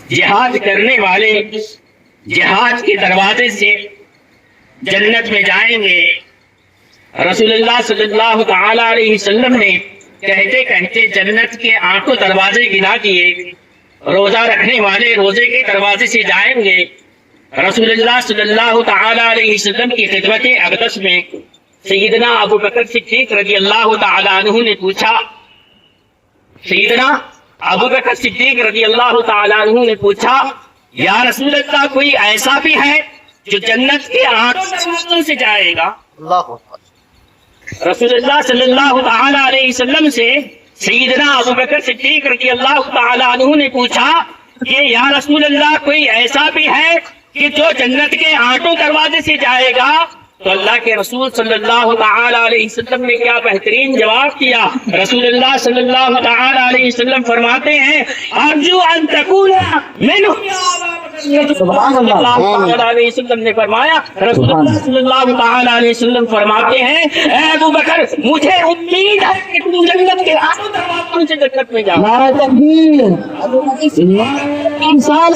جہاد کرنے والے جہاد کے دروازے سے جنت میں جائیں گے۔ رسول اللہ صلی اللہ تعالی علیہ وسلم نے کہتے کہتے جنت کے آٹھوں دروازے گنا دیے۔ روزہ رکھنے والے روزے کے دروازے سے جائیں گے۔ رسول اللہ صلی اللہ تعالی علیہ وسلم کی خدمت اقدس میں سیدنا ابو بکر صدیق رضی اللہ تعالی عنہ نے پوچھا، سیدنا ابو بکر صدیق رضی اللہ تعالی عنہ نے پوچھا، یا رسول اللہ کوئی ایسا بھی ہے جو جنت کے آٹھوں دروازوں سے جائے گا؟ رسول اللہ صلی اللہ تعالی علیہ وسلم سے سیدنا ابو بکر صدیق رضی اللہ تعالی عنہ نے پوچھا کہ یا رسول اللہ کوئی ایسا بھی ہے کہ جو جنت کے آٹھوں دروازے سے جائے گا؟ تو اللہ کے رسول صلی اللہ تعالی علیہ وسلم نے کیا بہترین جواب دیا۔ رسول اللہ صلی اللہ تعالی علیہ وسلم فرماتے ہیں، ارجو ان تکون منہم یا سبحان اللہ تعالی علیہ وسلم نے فرمایا، رسول اللہ صلی اللہ تعالی علیہ وسلم فرماتے ہیں، اے ابو بکر مجھے امید ہے کہ تم جنت کے آٹھوں دروازوں سے جنت میں جاؤ۔ نعرہ تکبیر! انسان